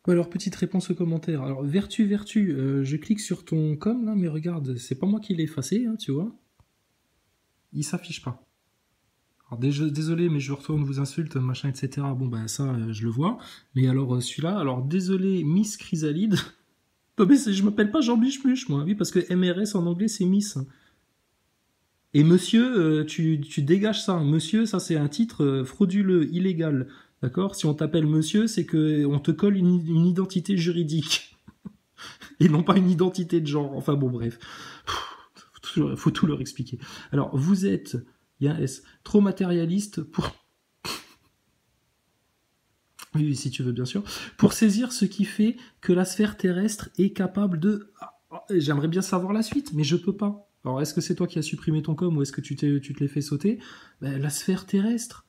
Ouais, alors, petite réponse aux commentaires. Alors, vertu, je clique sur ton com, là, mais regarde, c'est pas moi qui l'ai effacé, hein, tu vois. Il s'affiche pas. Alors, désolé, mais je retourne vous insulte, machin, etc. Bon, bah, ça, je le vois. Mais alors, celui-là, alors, désolé, Miss Chrysalide. Non, mais je m'appelle pas Jean Bichemuche, moi. Oui, parce que MRS en anglais, c'est Miss. Et monsieur, tu dégages ça. Monsieur, ça, c'est un titre frauduleux, illégal. D'accord. Si on t'appelle monsieur, c'est que on te colle une identité juridique. Et non pas une identité de genre. Enfin bon, bref. Faut tout leur expliquer. Alors, vous êtes, il y a un S, trop matérialiste pour... Oui, si tu veux, bien sûr. Pour saisir ce qui fait que la sphère terrestre est capable de... J'aimerais bien savoir la suite, mais je peux pas. Alors, est-ce que c'est toi qui as supprimé ton com ou est-ce que tu te l'es fait sauter? Ben, la sphère terrestre.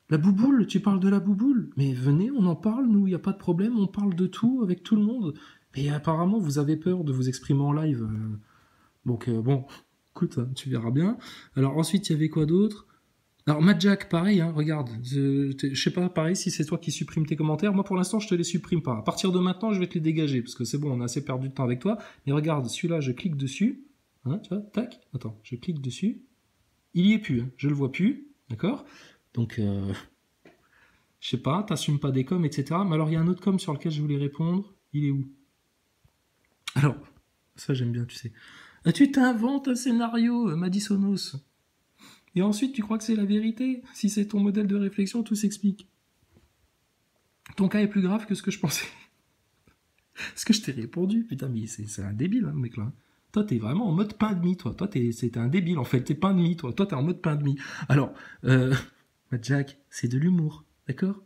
La bouboule, tu parles de la bouboule. Mais venez, on en parle, nous, il n'y a pas de problème, on parle de tout avec tout le monde. Mais apparemment, vous avez peur de vous exprimer en live. Donc, bon, écoute, hein, tu verras bien. Alors, ensuite, il y avait quoi d'autre? Alors, Matt Jack, pareil, hein, regarde. Je sais pas, pareil, si c'est toi qui supprimes tes commentaires. Moi, pour l'instant, je te les supprime pas. À partir de maintenant, je vais te les dégager, parce que c'est bon, on a assez perdu de temps avec toi. Mais regarde, celui-là, je clique dessus. Hein, tu vois, tac. Attends, je clique dessus. Il y est plus, hein, je le vois plus. D'accord. Donc, je sais pas, t'assumes pas des coms, etc. Mais alors, il y a un autre com sur lequel je voulais répondre. Il est où? Alors, ça, j'aime bien, tu sais. Ah, tu t'inventes un scénario, Madisonos. Et ensuite, tu crois que c'est la vérité? Si c'est ton modèle de réflexion, tout s'explique. Ton cas est plus grave que ce que je pensais. Ce que je t'ai répondu, putain, mais c'est un débile, hein, le mec là. Toi, t'es vraiment en mode pain de mie, toi. Toi, c'est un débile, en fait. T'es pain de mie, toi. Toi, t'es en mode pain de mie. Alors, Jack, c'est de l'humour, d'accord?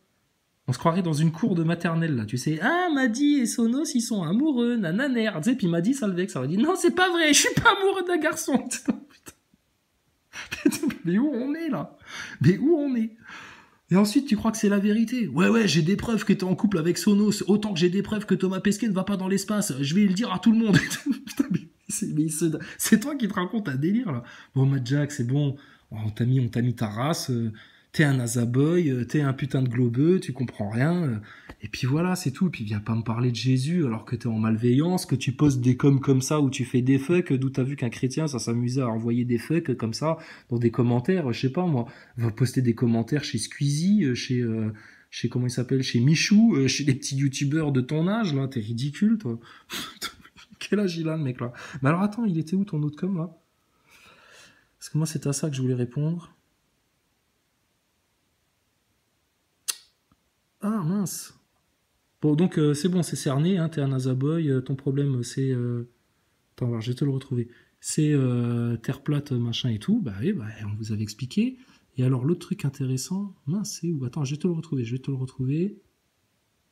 On se croirait dans une cour de maternelle, là, tu sais. Ah, Maddy et Sonos, ils sont amoureux, nananer. Tu sais, puis Maddy, ça le vexe, ça aurait dit, non, c'est pas vrai, je suis pas amoureux d'un garçon. Putain. Mais où on est, là? Mais où on est? Et ensuite, tu crois que c'est la vérité? Ouais, j'ai des preuves que t'es en couple avec Sonos, autant que j'ai des preuves que Thomas Pesquet ne va pas dans l'espace. Je vais le dire à tout le monde. Putain, c'est toi qui te racontes un délire, là. Bon, Matt Jack, c'est bon. On t'a mis ta race. T'es un azaboy, t'es un putain de globeux, tu comprends rien. Et puis voilà, c'est tout. Et puis viens pas me parler de Jésus alors que t'es en malveillance, que tu postes des coms comme ça où tu fais des fucks, d'où t'as vu qu'un chrétien, ça s'amusait à envoyer des fucks comme ça dans des commentaires, je sais pas moi, va poster des commentaires chez Squeezie, chez comment il s'appelle, chez Michou, chez les petits youtubeurs de ton âge, là, t'es ridicule, toi. Quel âge il a, le mec, là? Mais alors attends, il était où ton autre com, là? Parce que moi, c'était à ça que je voulais répondre. Ah, mince. Bon, donc, c'est bon, c'est cerné, hein, t'es un Azaboy, ton problème, c'est... Attends, alors, je vais te le retrouver. C'est terre plate, machin et tout. Bah oui, bah, on vous avait expliqué. Et alors, l'autre truc intéressant, mince, c'est où? Attends, je vais te le retrouver, je vais te le retrouver.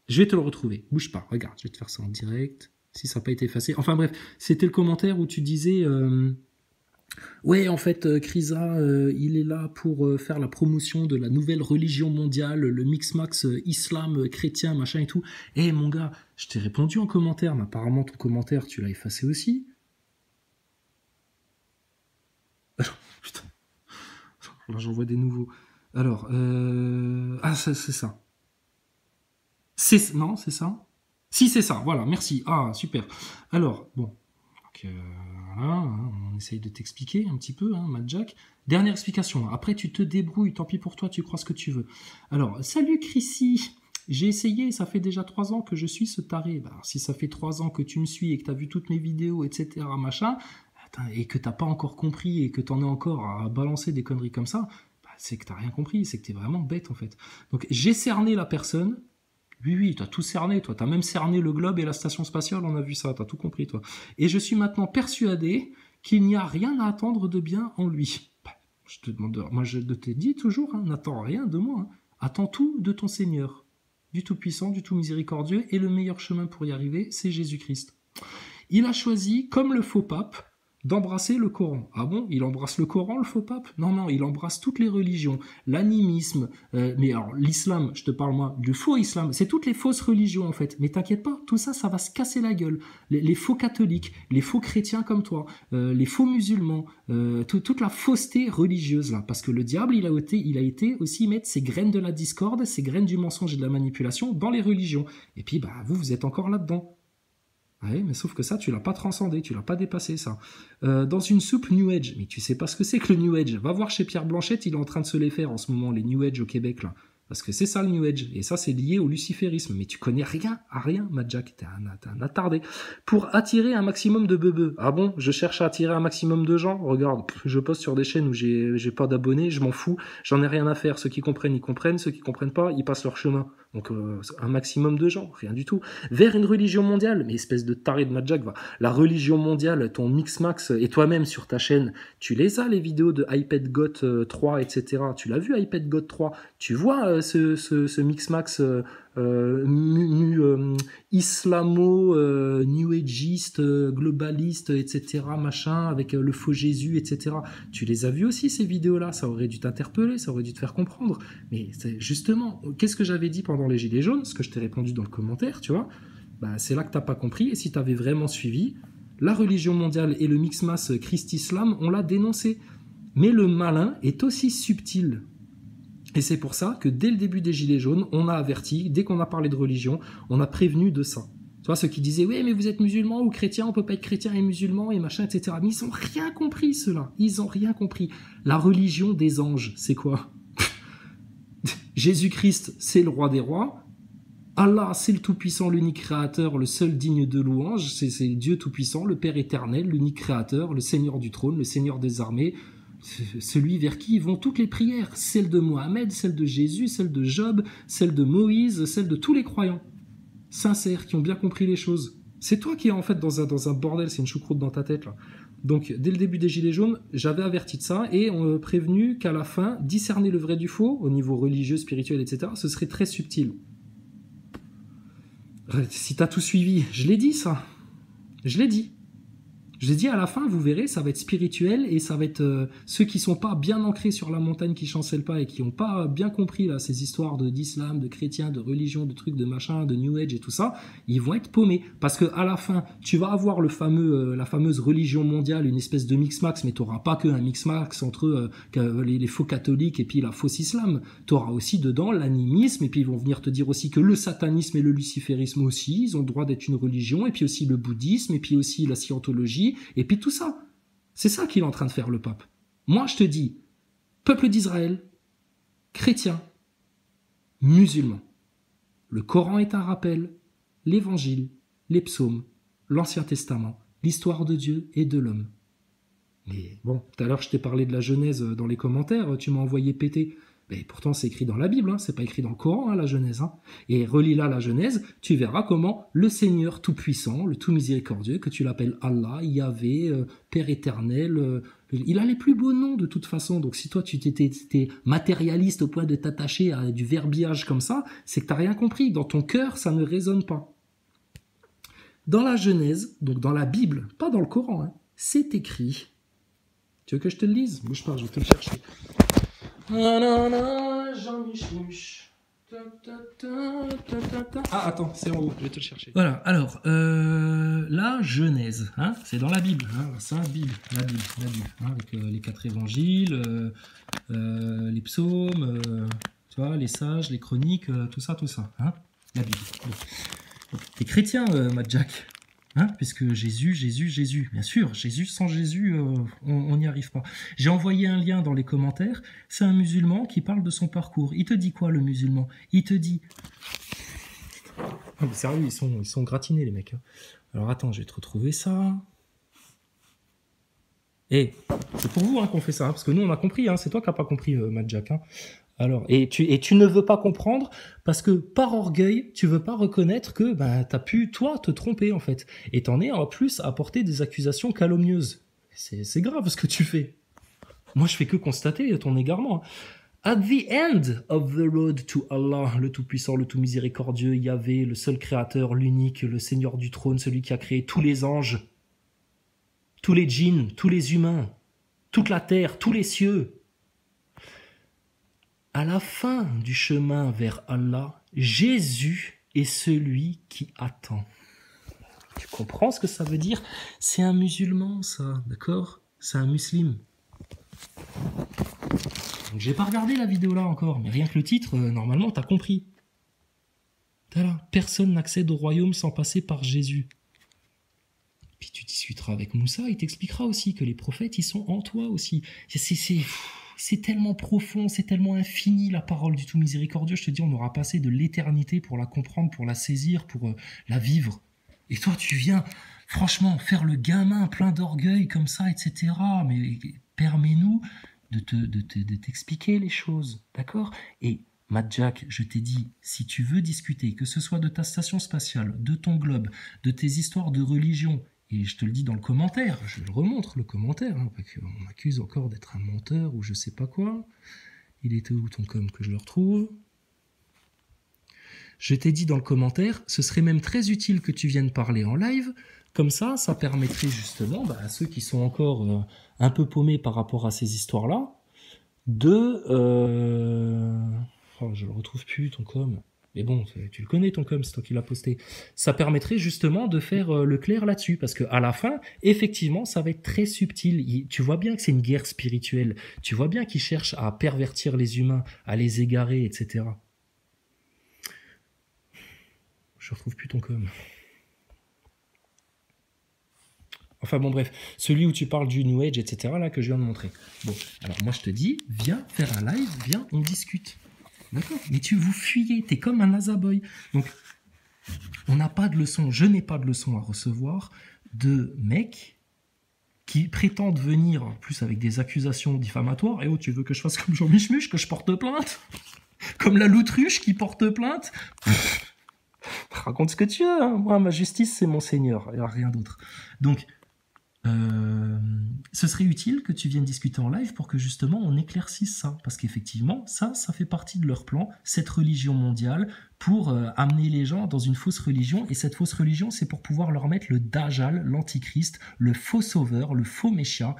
Je vais te le retrouver. Bouge pas, regarde, je vais te faire ça en direct. Si ça n'a pas été effacé. Enfin bref, c'était le commentaire où tu disais ouais, en fait, Krisa, il est là pour faire la promotion de la nouvelle religion mondiale, le mix-max islam, chrétien, machin et tout. Eh mon gars, je t'ai répondu en commentaire, mais apparemment ton commentaire, tu l'as effacé aussi. Alors, putain, là j'en vois des nouveaux. Alors, ah, c'est ça. Non, c'est ça. Si, c'est ça, voilà, merci. Ah, super. Alors, bon, donc, voilà, hein, on essaye de t'expliquer un petit peu, hein, Matt Jack. Dernière explication, après tu te débrouilles, tant pis pour toi, tu crois ce que tu veux. Alors, salut Chrissy, j'ai essayé, ça fait déjà 3 ans que je suis ce taré. Bah, alors, si ça fait 3 ans que tu me suis et que tu as vu toutes mes vidéos, etc., machin, et que t'as pas encore compris et que t'en es encore à balancer des conneries comme ça, bah, c'est que t'as rien compris, c'est que t'es vraiment bête en fait. Donc j'ai cerné la personne, oui, t'as tout cerné, toi. T'as même cerné le globe et la station spatiale, on a vu ça, t'as tout compris, toi. Et je suis maintenant persuadé qu'il n'y a rien à attendre de bien en lui. Bah, je te demande, moi je te dis toujours, hein, n'attends rien de moi. Hein. Attends tout de ton Seigneur, du Tout-Puissant, du Tout-Miséricordieux, et le meilleur chemin pour y arriver, c'est Jésus-Christ. Il a choisi, comme le faux pape, d'embrasser le Coran. Ah bon, il embrasse le Coran, le faux pape? Non, non, il embrasse toutes les religions, l'animisme, mais alors l'islam, je te parle moi du faux islam, c'est toutes les fausses religions en fait. Mais t'inquiète pas, tout ça, ça va se casser la gueule. Les faux catholiques, les faux chrétiens comme toi, les faux musulmans, toute la fausseté religieuse là, parce que le diable, il a été aussi mettre ses graines de la discorde, ses graines du mensonge et de la manipulation dans les religions. Et puis bah vous êtes encore là-dedans. Ouais, mais sauf que ça, tu l'as pas transcendé, tu l'as pas dépassé, ça. Dans une soupe New Age, mais tu sais pas ce que c'est que le New Age. Va voir chez Pierre Blanchette, il est en train de se les faire en ce moment, les New Age au Québec, là. Parce que c'est ça le New Age, et ça c'est lié au luciférisme. Mais tu connais rien à rien, Mad Jack, t'es un attardé. Pour attirer un maximum de bebeux. Ah bon, je cherche à attirer un maximum de gens. Regarde, je poste sur des chaînes où j'ai pas d'abonnés, je m'en fous, j'en ai rien à faire. Ceux qui comprennent, ils comprennent, ceux qui comprennent pas, ils passent leur chemin. Donc un maximum de gens, rien du tout. Vers une religion mondiale, mais espèce de taré de Mad Jack, va. La religion mondiale, ton Mixmax et toi-même sur ta chaîne, tu les as les vidéos de iPad Got 3, etc. Tu l'as vu iPad Got 3, tu vois ce Mixmax islamo, new ageiste, globaliste, etc. machin, avec le faux Jésus, etc. Tu les as vus aussi ces vidéos-là, ça aurait dû t'interpeller, ça aurait dû te faire comprendre. Mais justement, qu'est-ce que j'avais dit pendant les Gilets jaunes, ce que je t'ai répondu dans le commentaire, tu vois, bah, c'est là que t'as pas compris, et si t'avais vraiment suivi, la religion mondiale et le mixmas Christ-Islam, on l'a dénoncé. Mais le malin est aussi subtil. Et c'est pour ça que dès le début des Gilets jaunes, on a averti, dès qu'on a parlé de religion, on a prévenu de ça. Tu vois, ceux qui disaient, oui, mais vous êtes musulman ou chrétien, on peut pas être chrétien et musulman et machin, etc. Mais ils ont rien compris, ceux-là. Ils ont rien compris. La religion des anges, c'est quoi? Jésus-Christ, c'est le roi des rois. Allah, c'est le Tout-Puissant, l'unique créateur, le seul digne de louange. C'est Dieu Tout-Puissant, le Père éternel, l'unique créateur, le Seigneur du trône, le Seigneur des armées. Celui vers qui vont toutes les prières, celle de Mohamed, celle de Jésus, celle de Job, celle de Moïse, celle de tous les croyants sincères qui ont bien compris les choses. C'est toi qui es en fait dans un bordel, c'est une choucroute dans ta tête là. Donc dès le début des Gilets jaunes, j'avais averti de ça et on m'a prévenu qu'à la fin, discerner le vrai du faux au niveau religieux, spirituel, etc., ce serait très subtil. Si t'as tout suivi, je l'ai dit ça. Je l'ai dit. Je l'ai dit, à la fin, vous verrez, ça va être spirituel et ça va être ceux qui sont pas bien ancrés sur la montagne, qui chancellent pas et qui ont pas bien compris là ces histoires d'islam, de chrétiens, de religion, de trucs, de machin, de New Age et tout ça, ils vont être paumés parce que à la fin, tu vas avoir la fameuse religion mondiale, une espèce de mix-max, mais tu n'auras pas qu'un mix-max entre les faux catholiques et puis la fausse islam. Tu auras aussi dedans l'animisme et puis ils vont venir te dire aussi que le satanisme et le luciférisme aussi, ils ont le droit d'être une religion et puis aussi le bouddhisme et puis aussi la scientologie. Et puis tout ça, c'est ça qu'il est en train de faire le pape. Moi je te dis, peuple d'Israël, chrétien, musulman. Le Coran est un rappel, l'évangile, les psaumes, l'Ancien Testament, l'histoire de Dieu et de l'homme. Mais bon, tout à l'heure je t'ai parlé de la Genèse dans les commentaires, tu m'as envoyé péter. Mais pourtant c'est écrit dans la Bible, hein, c'est pas écrit dans le Coran, hein, la Genèse. Hein. Et relis là la Genèse, tu verras comment le Seigneur Tout-Puissant, le Tout-Miséricordieux, que tu l'appelles Allah, Yahvé, Père Éternel, il a les plus beaux noms de toute façon. Donc si toi tu t'es matérialiste au point de t'attacher à du verbiage comme ça, c'est que t'as rien compris. Dans ton cœur, ça ne résonne pas. Dans la Genèse, donc dans la Bible, pas dans le Coran, hein, c'est écrit. Tu veux que je te le lise? Bouge pas, je vais te le chercher. Ah, attends, c'est en haut, je vais te le chercher. Voilà, alors, la Genèse, hein, c'est dans la Bible, hein, la Sainte Bible, la Bible, hein, avec les 4 évangiles, les psaumes, tu vois, les sages, les chroniques, tout ça, hein, la Bible. T'es chrétien, Mad Jack? Hein, puisque Jésus, bien sûr, sans Jésus, on n'y arrive pas. J'ai envoyé un lien dans les commentaires, c'est un musulman qui parle de son parcours. Il te dit quoi, le musulman? Il te dit... Ah, mais sérieux, ils sont gratinés, les mecs. Hein. Alors attends, je vais te retrouver ça. Et c'est pour vous hein, qu'on fait ça, hein, parce que nous, on a compris, hein, c'est toi qui n'as pas compris, Mad Jack. Hein. Alors, et tu ne veux pas comprendre parce que par orgueil, tu veux pas reconnaître que t'as pu, toi, te tromper en fait. Et t'en es en plus à porter des accusations calomnieuses. C'est grave ce que tu fais. Moi, je fais que constater ton égarement. At the end of the road to Allah, le Tout-Puissant, le Tout-Miséricordieux, Yahvé, le seul Créateur, l'unique, le Seigneur du trône, celui qui a créé tous les anges. tous les djinns, tous les humains, toute la terre, tous les cieux. À la fin du chemin vers Allah, Jésus est celui qui attend. Tu comprends ce que ça veut dire? C'est un musulman, ça, d'accord? C'est un musulman. Donc, j'ai pas regardé la vidéo là encore, mais rien que le titre, normalement, t'as compris. Voilà. Personne n'accède au royaume sans passer par Jésus. Puis tu discuteras avec Moussa, il t'expliquera aussi que les prophètes, ils sont en toi aussi. C'est tellement profond, c'est tellement infini la parole du tout miséricordieux. Je te dis, on aura passé de l'éternité pour la comprendre, pour la saisir, pour la vivre. Et toi, tu viens, franchement, faire le gamin plein d'orgueil comme ça, etc. Mais permets-nous de t'expliquer les choses, d'accord? Et Matt Jack, je t'ai dit, si tu veux discuter, que ce soit de ta station spatiale, de ton globe, de tes histoires de religion, et je te le dis dans le commentaire, je le remontre le commentaire, hein, parce qu'on m'accuse encore d'être un menteur ou je sais pas quoi. Il était où ton com que je le retrouve? Je t'ai dit dans le commentaire, ce serait même très utile que tu viennes parler en live, comme ça permettrait justement à ceux qui sont encore un peu paumés par rapport à ces histoires-là, de... Oh, je le retrouve plus, ton com. Mais bon, tu le connais, ton com, c'est toi qui l'as posté. Ça permettrait justement de faire le clair là-dessus, parce qu'à la fin, effectivement, ça va être très subtil. Tu vois bien que c'est une guerre spirituelle. Tu vois bien qu'ils cherchent à pervertir les humains, à les égarer, etc. Je retrouve plus ton com. Enfin bon, bref, celui où tu parles du New Age, etc., là, que je viens de montrer. Bon, alors moi je te dis, viens faire un live, viens, on discute. D'accord? Mais vous fuyez, t'es comme un Nazaboy. Donc, on n'a pas de leçon, je n'ai pas de leçon à recevoir de mecs qui prétendent venir, en plus avec des accusations diffamatoires. Et oh, tu veux que je fasse comme Jean Michmuche, que je porte plainte? Comme la Loutruche qui porte plainte? Raconte ce que tu veux, hein. Moi, ma justice, c'est mon Seigneur, il n'y a rien d'autre. Donc, ce serait utile que tu viennes discuter en live pour que justement on éclaircisse ça, parce qu'effectivement ça fait partie de leur plan, cette religion mondiale, pour amener les gens dans une fausse religion, et cette fausse religion c'est pour pouvoir leur mettre le Dajjal, l'antichrist, le faux sauveur, le faux Messia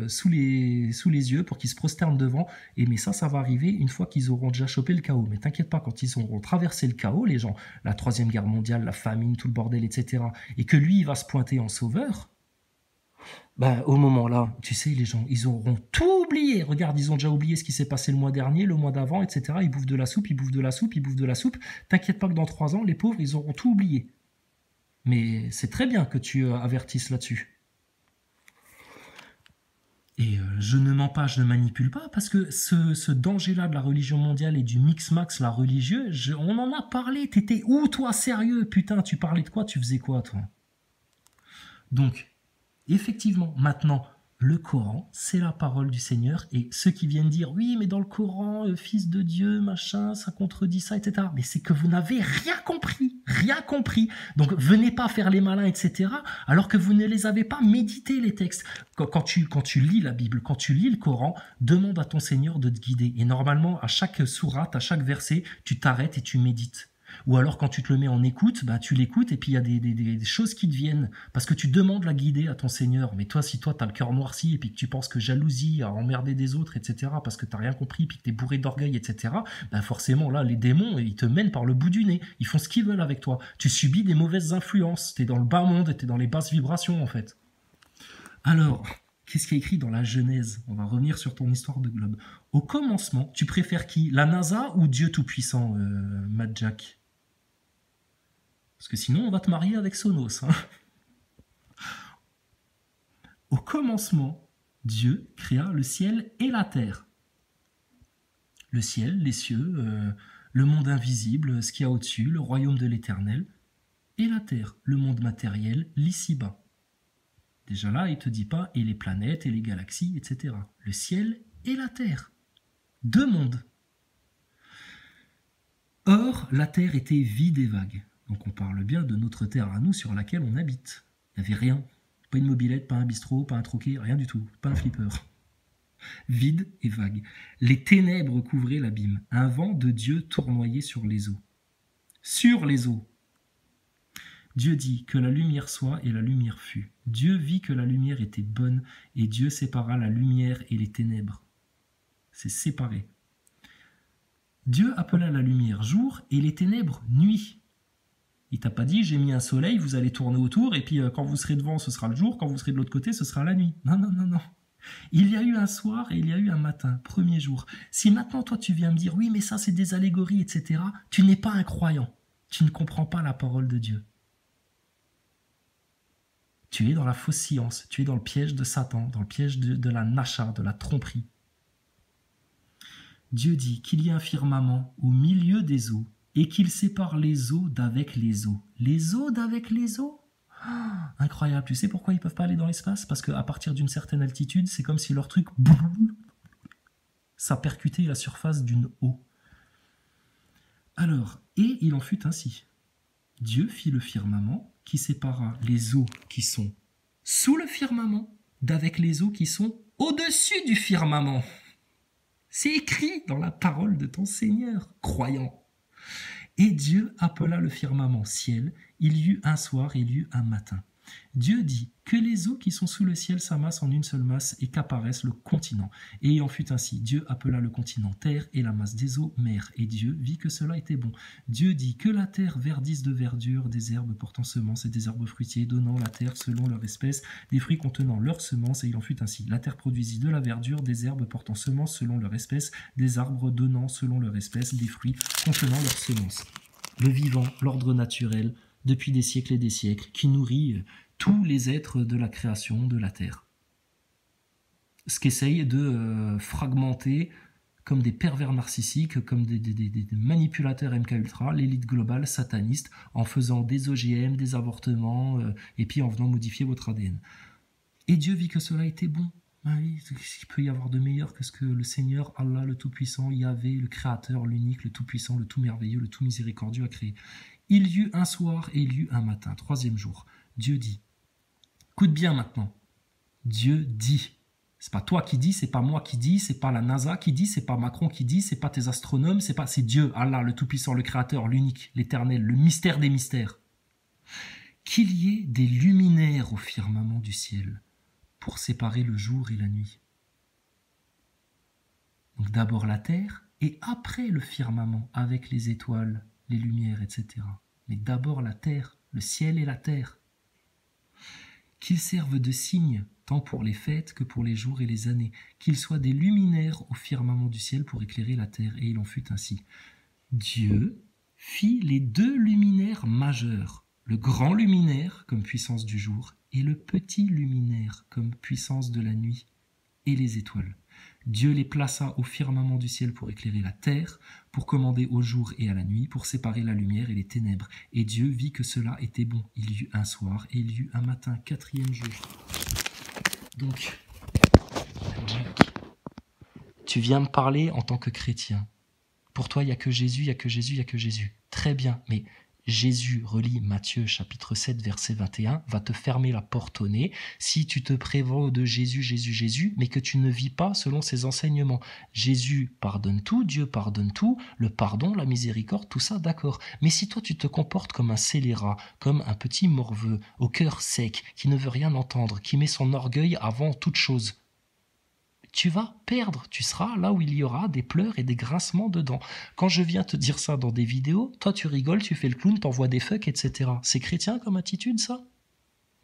sous les yeux pour qu'ils se prosternent devant. Et mais ça va arriver une fois qu'ils auront déjà chopé le chaos. Mais t'inquiète pas, quand ils auront traversé le chaos, les gens, la troisième guerre mondiale, la famine, tout le bordel, etc., et que lui il va se pointer en sauveur, au moment là, tu sais, les gens, ils auront tout oublié. Regarde, ils ont déjà oublié ce qui s'est passé le mois dernier, le mois d'avant, etc. Ils bouffent de la soupe, ils bouffent de la soupe, ils bouffent de la soupe. T'inquiète pas que dans 3 ans, les pauvres, ils auront tout oublié. Mais c'est très bien que tu avertisses là-dessus. Et je ne mens pas, je ne manipule pas, parce que ce danger-là de la religion mondiale et du mix-max, la religieux, on en a parlé. T'étais où, toi, sérieux? Putain, tu parlais de quoi? Tu faisais quoi, toi? Donc, effectivement, maintenant, le Coran, c'est la parole du Seigneur, et ceux qui viennent dire, oui, mais dans le Coran, fils de Dieu, machin, ça contredit ça, etc. Mais c'est que vous n'avez rien compris. Donc, venez pas faire les malins, etc., alors que vous ne les avez pas médités, les textes. Quand tu lis la Bible, quand tu lis le Coran, demande à ton Seigneur de te guider. Et normalement, à chaque sourate, à chaque verset, tu t'arrêtes et tu médites. Ou alors quand tu te le mets en écoute, tu l'écoutes et puis il y a des choses qui te viennent. Parce que tu demandes la guider à ton Seigneur. Mais toi, si toi t'as le cœur noirci et puis que tu penses que jalousie a emmerdé des autres, etc., parce que t'as rien compris, puis que t'es bourré d'orgueil, etc., forcément là, les démons, ils te mènent par le bout du nez. Ils font ce qu'ils veulent avec toi. Tu subis des mauvaises influences. T'es dans le bas monde et t'es dans les basses vibrations, en fait. Alors, qu'est-ce qui est écrit dans la Genèse? On va revenir sur ton histoire de globe. Au commencement, tu préfères qui? La NASA ou Dieu Tout-Puissant, Matt Jack? Parce que sinon, on va te marier avec Sonos. Hein. Au commencement, Dieu créa le ciel et la terre. Le ciel, les cieux, le monde invisible, ce qu'il y a au-dessus, le royaume de l'éternel, et la terre, le monde matériel, l'ici-bas. Déjà là, il ne te dit pas, et les planètes, et les galaxies, etc. Le ciel et la terre. 2 mondes. Or, la terre était vide et vague. Donc on parle bien de notre terre à nous sur laquelle on habite. Il n'y avait rien. Pas une mobilette, pas un bistrot, pas un troquet, rien du tout. Pas un flipper. Vide et vague. Les ténèbres couvraient l'abîme. Un vent de Dieu tournoyait sur les eaux. Sur les eaux. Dieu dit que la lumière soit et la lumière fut. Dieu vit que la lumière était bonne et Dieu sépara la lumière et les ténèbres. C'est séparé. Dieu appela la lumière jour et les ténèbres nuit. Il t'a pas dit j'ai mis un soleil, vous allez tourner autour et puis quand vous serez devant ce sera le jour, quand vous serez de l'autre côté ce sera la nuit. Non, non, non, non. Il y a eu un soir et il y a eu un matin, premier jour. Si maintenant toi tu viens me dire oui mais ça c'est des allégories etc., tu n'es pas un croyant. Tu ne comprends pas la parole de Dieu. Tu es dans la fausse science, tu es dans le piège de Satan, dans le piège de la nacha, de la tromperie. Dieu dit qu'il y a un firmament au milieu des eaux et qu'il sépare les eaux d'avec les eaux. Les eaux d'avec les eaux ? Incroyable. Tu sais pourquoi ils ne peuvent pas aller dans l'espace ? Parce qu'à partir d'une certaine altitude, c'est comme si leur truc, ça percutait la surface d'une eau. Alors, et il en fut ainsi. Dieu fit le firmament qui sépara les eaux qui sont sous le firmament d'avec les eaux qui sont au-dessus du firmament. C'est écrit dans la parole de ton Seigneur, croyant. Et Dieu appela le firmament ciel, il y eut un soir et il y eut un matin. Dieu dit que les eaux qui sont sous le ciel s'amassent en une seule masse et qu'apparaisse le continent. Et il en fut ainsi. Dieu appela le continent terre et la masse des eaux mer. Et Dieu vit que cela était bon. Dieu dit que la terre verdisse de verdure, des herbes portant semences et des arbres fruitiers, donnant la terre selon leur espèce, des fruits contenant leurs semences. Et il en fut ainsi. La terre produisit de la verdure, des herbes portant semences selon leur espèce, des arbres donnant selon leur espèce, des fruits contenant leurs semences. Le vivant, l'ordre naturel, depuis des siècles et des siècles, qui nourrit tous les êtres de la création de la Terre. Ce qu'essayent de fragmenter comme des pervers narcissiques, comme des manipulateurs MKUltra, l'élite globale sataniste, en faisant des OGM, des avortements, et puis en venant modifier votre ADN. Et Dieu vit que cela était bon. Ah oui, il peut y avoir de meilleur que ce que le Seigneur, Allah, le Tout-Puissant, Yahvé, le Créateur, l'unique, le Tout-Puissant, le Tout-Merveilleux, le Tout-Miséricordieux a créé. Il y eut un soir et il y eut un matin, troisième jour. Dieu dit. Écoute bien maintenant. Dieu dit. C'est pas toi qui dis, c'est pas moi qui dis, c'est pas la NASA qui dit, c'est pas Macron qui dit, c'est pas tes astronomes, c'est Dieu, Allah, le Tout-Puissant, le Créateur, l'unique, l'Éternel, le mystère des mystères. Qu'il y ait des luminaires au firmament du ciel pour séparer le jour et la nuit. Donc d'abord la terre et après le firmament avec les étoiles, les lumières, etc. Mais d'abord la terre, le ciel et la terre. Qu'ils servent de signe tant pour les fêtes que pour les jours et les années, qu'ils soient des luminaires au firmament du ciel pour éclairer la terre. Et il en fut ainsi. Dieu fit les deux luminaires majeurs, le grand luminaire comme puissance du jour et le petit luminaire comme puissance de la nuit et les étoiles. Dieu les plaça au firmament du ciel pour éclairer la terre, pour commander au jour et à la nuit, pour séparer la lumière et les ténèbres. Et Dieu vit que cela était bon. Il y eut un soir et il y eut un matin, quatrième jour. Donc, tu viens me parler en tant que chrétien. Pour toi, il n'y a que Jésus, il n'y a que Jésus, il n'y a que Jésus. Très bien, mais Jésus, relis Matthieu chapitre 7 verset 21, va te fermer la porte au nez si tu te prévends de Jésus, Jésus, Jésus, mais que tu ne vis pas selon ses enseignements. Jésus pardonne tout, Dieu pardonne tout, le pardon, la miséricorde, tout ça, d'accord. Mais si toi tu te comportes comme un scélérat, comme un petit morveux, au cœur sec, qui ne veut rien entendre, qui met son orgueil avant toute chose, tu vas perdre, tu seras là où il y aura des pleurs et des grincements dedans. Quand je viens te dire ça dans des vidéos, toi tu rigoles, tu fais le clown, t'envoies des fucks, etc. C'est chrétien comme attitude, ça ?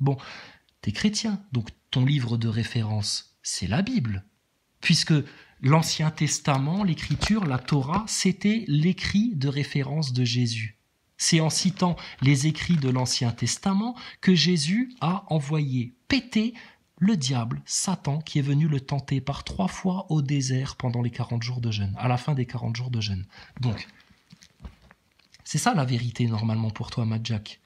Bon, t'es chrétien, donc ton livre de référence, c'est la Bible. Puisque l'Ancien Testament, l'Écriture, la Torah, c'était l'écrit de référence de Jésus. C'est en citant les écrits de l'Ancien Testament que Jésus a envoyé péter le diable, Satan, qui est venu le tenter par 3 fois au désert pendant les 40 jours de jeûne, à la fin des 40 jours de jeûne. Donc, c'est ça la vérité normalement pour toi, Madjak.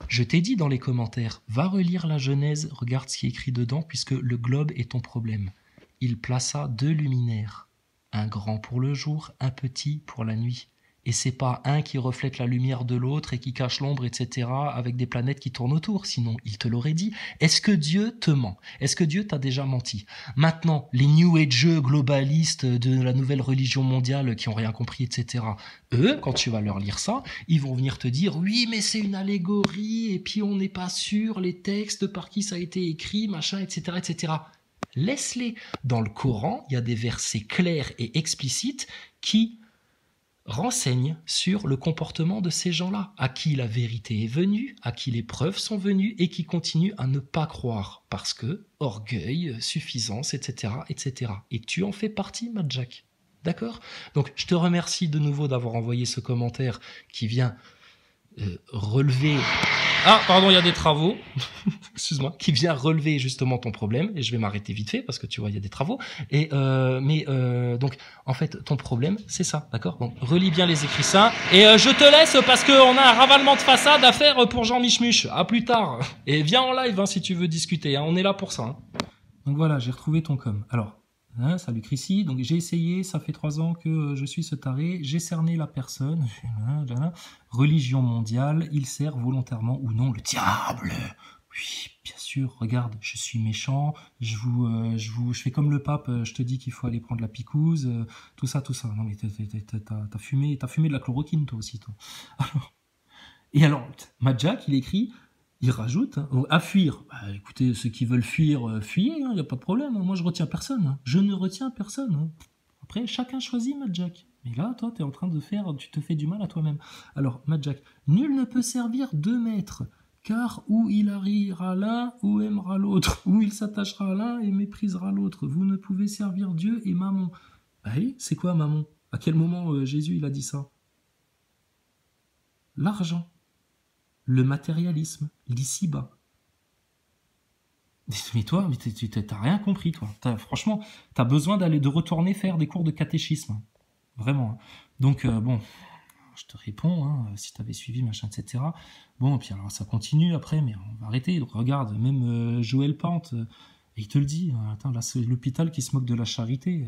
Je t'ai dit dans les commentaires, va relire la Genèse, regarde ce qui est écrit dedans, puisque le globe est ton problème. Il plaça 2 luminaires, un grand pour le jour, un petit pour la nuit. Et c'est pas un qui reflète la lumière de l'autre et qui cache l'ombre, etc., avec des planètes qui tournent autour. Sinon, il te l'aurait dit. Est-ce que Dieu te ment? Est-ce que Dieu t'a déjà menti? Maintenant, les New Ageux globalistes de la nouvelle religion mondiale qui ont rien compris, etc., eux, quand tu vas leur lire ça, ils vont venir te dire, oui, mais c'est une allégorie, et puis on n'est pas sûr, les textes, par qui ça a été écrit, machin, etc., etc. Laisse-les. Dans le Coran, il y a des versets clairs et explicites qui renseigne sur le comportement de ces gens-là, à qui la vérité est venue, à qui les preuves sont venues et qui continuent à ne pas croire parce que orgueil, suffisance, etc., etc. Et tu en fais partie, Matt Jack. D'accord? Donc, je te remercie de nouveau d'avoir envoyé ce commentaire qui vient relever... Ah, pardon, il y a des travaux. Excuse-moi. Qui vient relever justement ton problème. Et je vais m'arrêter vite fait parce que tu vois, il y a des travaux. Et donc, en fait, ton problème, c'est ça, d'accord? Donc, relis bien les écrits saints. Et je te laisse parce qu'on a un ravalement de façade à faire pour Jean Michmuche. À plus tard. Et viens en live si tu veux discuter. On est là pour ça. Donc voilà, j'ai retrouvé ton com. Alors, salut Chrissy. Donc j'ai essayé, ça fait 3 ans que je suis ce taré. J'ai cerné la personne. Religion mondiale, il sert volontairement ou non le diable. Oui, bien sûr, regarde, je suis méchant, je fais comme le pape, je te dis qu'il faut aller prendre la picouse, tout ça. Non mais t'as fumé de la chloroquine toi aussi, toi. Alors, Majak, il rajoute, à fuir. Bah, écoutez, ceux qui veulent fuir, fuyez, il n'y a pas de problème. Moi, je retiens personne. Je ne retiens personne. Après, chacun choisit, Majak. Mais là, toi, tu te fais du mal à toi-même. Alors, Majak, nul ne peut servir 2 maîtres, car ou il haïra l'un, ou aimera l'autre, ou il s'attachera à l'un et méprisera l'autre. Vous ne pouvez servir Dieu et Mammon. Bah oui, c'est quoi Mammon? À quel moment Jésus, il a dit ça? L'argent. Le matérialisme, l'ici-bas. Mais toi, t'as rien compris, toi. Franchement, t'as besoin de retourner faire des cours de catéchisme. Vraiment. Donc, bon, je te réponds, si t'avais suivi, machin, etc. Bon, et puis alors, ça continue après, mais on va arrêter. Donc, regarde, même Joël Pante, il te le dit. Attends, là, c'est l'hôpital qui se moque de la charité.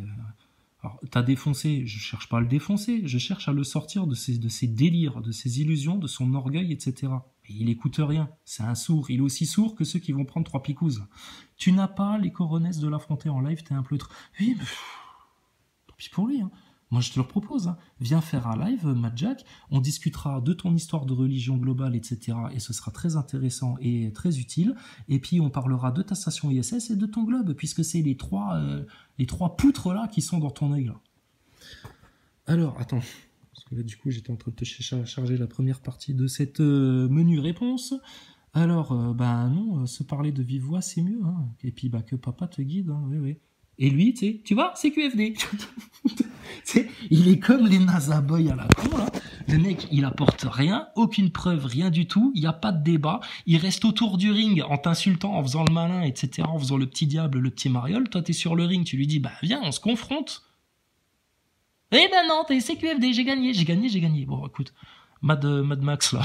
Alors, t'as défoncé, je cherche pas à le défoncer, je cherche à le sortir de ses délires, de ses illusions, de son orgueil, etc. Et il écoute rien, c'est un sourd, il est aussi sourd que ceux qui vont prendre 3 picouzes. Tu n'as pas les coronesses de l'affronter en live, t'es un pleutre. Oui, mais tant pis pour lui, Moi, je te le propose, Viens faire un live, Jack. On discutera de ton histoire de religion globale, etc. Et ce sera très intéressant et très utile. Et puis, on parlera de ta station ISS et de ton globe, puisque c'est les trois poutres là qui sont dans ton œil là. Alors, attends. Parce que là, du coup, j'étais en train de te charger la première partie de cette menu réponse. Alors, non, se parler de vive voix, c'est mieux. Et puis, que papa te guide. Oui. Et lui, tu vois, c'est QFD. Il est comme les NASA boys à la con, là. Le mec, il apporte rien, aucune preuve, rien du tout. Il n'y a pas de débat. Il reste autour du ring en t'insultant, en faisant le malin, etc., en faisant le petit diable, le petit mariole. Toi, t'es sur le ring, tu lui dis, viens, on se confronte. Eh ben non, c'est QFD, j'ai gagné. Bon, écoute, Mad Max, là,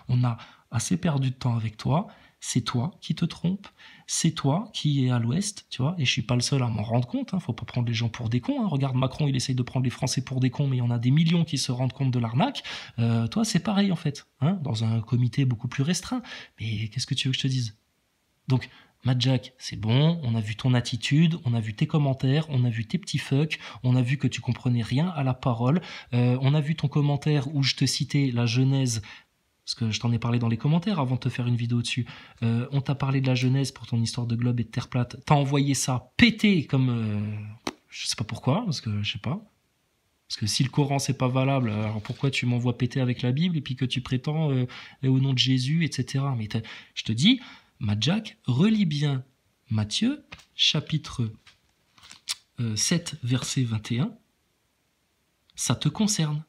on a assez perdu de temps avec toi. C'est toi qui te trompes, c'est toi qui es à l'ouest, tu vois, et je suis pas le seul à m'en rendre compte, faut pas prendre les gens pour des cons, Regarde Macron, il essaye de prendre les Français pour des cons, mais il y en a des millions qui se rendent compte de l'arnaque. Toi, c'est pareil, en fait, dans un comité beaucoup plus restreint. Mais qu'est-ce que tu veux que je te dise? Donc, Matt Jack, c'est bon, on a vu ton attitude, on a vu tes commentaires, on a vu tes petits fucks, on a vu que tu comprenais rien à la parole, on a vu ton commentaire où je te citais la Genèse, parce que je t'en ai parlé dans les commentaires avant de te faire une vidéo dessus. On t'a parlé de la Genèse pour ton histoire de globe et de terre plate. T'as envoyé ça pété comme... je sais pas pourquoi, parce que je sais pas. Parce que si le Coran c'est pas valable, alors pourquoi tu m'envoies péter avec la Bible et puis que tu prétends au nom de Jésus, etc. Mais je te dis, Jack, relis bien Matthieu, chapitre 7, verset 21. Ça te concerne.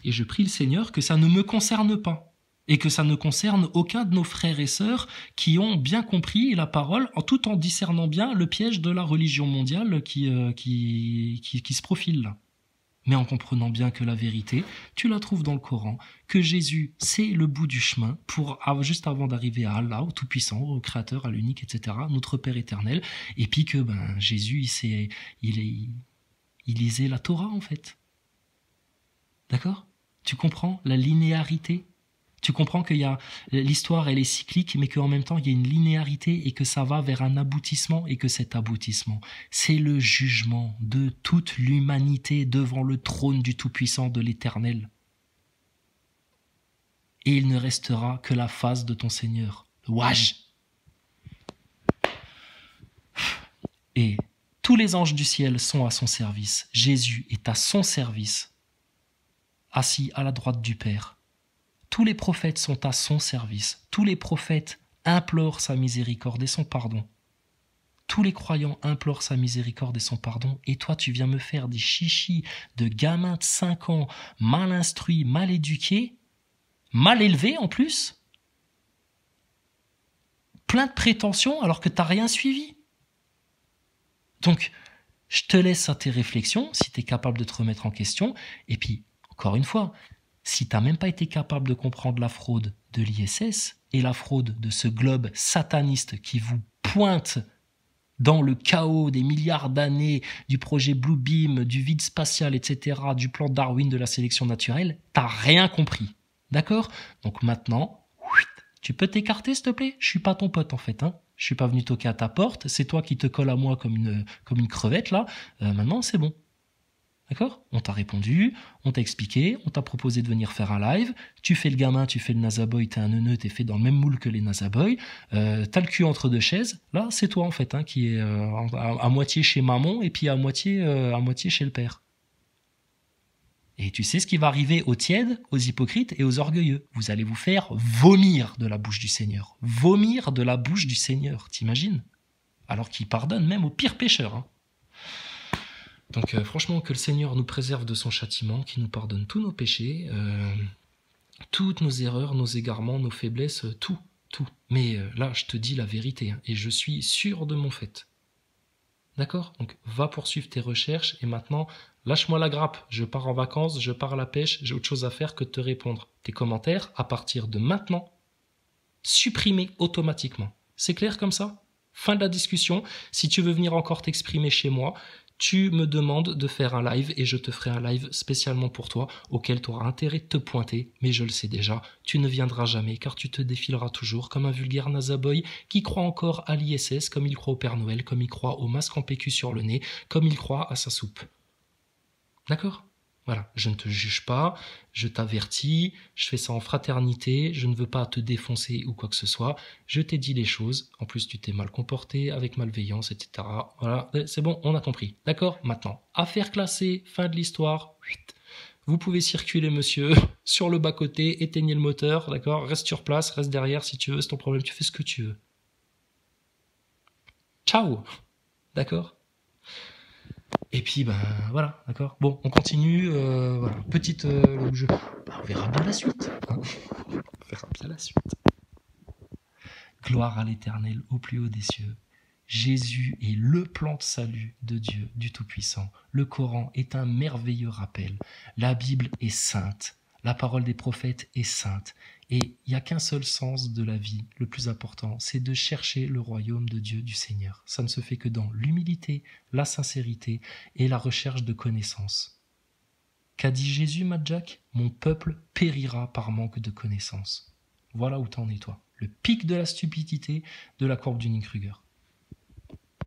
Et je prie le Seigneur que ça ne me concerne pas et que ça ne concerne aucun de nos frères et sœurs qui ont bien compris la parole tout en discernant bien le piège de la religion mondiale qui se profile là. Mais en comprenant bien que la vérité, tu la trouves dans le Coran, que Jésus, c'est le bout du chemin juste avant d'arriver à Allah, au Tout-Puissant, au Créateur, à l'Unique, etc., notre Père éternel, et puis que Jésus, il lisait la Torah en fait. D'accord? Tu comprends la linéarité? Tu comprends qu'il y a l'histoire, elle est cyclique, mais qu'en même temps, il y a une linéarité et que ça va vers un aboutissement et que cet aboutissement, c'est le jugement de toute l'humanité devant le trône du Tout-Puissant de l'Éternel. Et il ne restera que la face de ton Seigneur. Ouaj! Et tous les anges du ciel sont à son service. Jésus est à son service, assis à la droite du Père. Tous les prophètes sont à son service. Tous les prophètes implorent sa miséricorde et son pardon. Tous les croyants implorent sa miséricorde et son pardon. Et toi, tu viens me faire des chichis de gamins de 5 ans, mal instruits, mal éduqués, mal élevés en plus, plein de prétentions alors que tu n'as rien suivi. Donc, je te laisse à tes réflexions, si tu es capable de te remettre en question. Et puis, encore une fois, si tu n'as même pas été capable de comprendre la fraude de l'ISS et la fraude de ce globe sataniste qui vous pointe dans le chaos des milliards d'années du projet Blue Beam, du vide spatial, etc., du plan Darwin de la sélection naturelle, t'as rien compris. D'accord? Donc maintenant, tu peux t'écarter, s'il te plaît? Je suis pas ton pote, en fait, hein. Je suis pas venu toquer à ta porte. C'est toi qui te colle à moi comme une crevette, là. Maintenant, c'est bon. D'accord? On t'a répondu, on t'a expliqué, on t'a proposé de venir faire un live, tu fais le gamin, tu fais le nazaboy, t'es un neuneu, t'es fait dans le même moule que les nazaboys, t'as le cul entre deux chaises, là c'est toi en fait, hein, qui est à moitié chez maman et puis à moitié chez le père. Et tu sais ce qui va arriver aux tièdes, aux hypocrites et aux orgueilleux. Vous allez vous faire vomir de la bouche du Seigneur. Vomir de la bouche du Seigneur, t'imagines? Alors qu'il pardonne même aux pires pécheurs, hein. Donc franchement, que le Seigneur nous préserve de son châtiment, qu'il nous pardonne tous nos péchés, toutes nos erreurs, nos égarements, nos faiblesses, tout. Mais là, je te dis la vérité, hein, et je suis sûr de mon fait. D'accord? Donc va poursuivre tes recherches, et maintenant, lâche-moi la grappe. Je pars en vacances, je pars à la pêche, j'ai autre chose à faire que de te répondre. Tes commentaires, à partir de maintenant, supprimés automatiquement. C'est clair comme ça? Fin de la discussion. Si tu veux venir encore t'exprimer chez moi, tu me demandes de faire un live et je te ferai un live spécialement pour toi auquel tu auras intérêt de te pointer, mais je le sais déjà, tu ne viendras jamais car tu te défileras toujours comme un vulgaire nazaboy qui croit encore à l'ISS, comme il croit au Père Noël, comme il croit au masque en PQ sur le nez, comme il croit à sa soupe. D'accord ? Voilà, je ne te juge pas, je t'avertis, je fais ça en fraternité, je ne veux pas te défoncer ou quoi que ce soit, je t'ai dit les choses, en plus tu t'es mal comporté, avec malveillance, etc. Voilà, c'est bon, on a compris. D'accord? Maintenant, affaire classée, fin de l'histoire, vous pouvez circuler monsieur, sur le bas-côté, éteignez le moteur, d'accord? Reste sur place, reste derrière si tu veux, c'est ton problème, tu fais ce que tu veux. Ciao! D'accord? Et puis, ben voilà, d'accord. Bon, on continue. Voilà, petite. On verra bien la suite. Hein, on verra bien la suite. Gloire à l'Éternel au plus haut des cieux. Jésus est le plan de salut de Dieu, du Tout-Puissant. Le Coran est un merveilleux rappel. La Bible est sainte. La parole des prophètes est sainte. Et il n'y a qu'un seul sens de la vie, le plus important, c'est de chercher le royaume de Dieu, du Seigneur. Ça ne se fait que dans l'humilité, la sincérité et la recherche de connaissances. Qu'a dit Jésus, Madjack? Mon peuple périra par manque de connaissances. Voilà où t'en es, toi. Le pic de la stupidité de la courbe du Dunning-Kruger.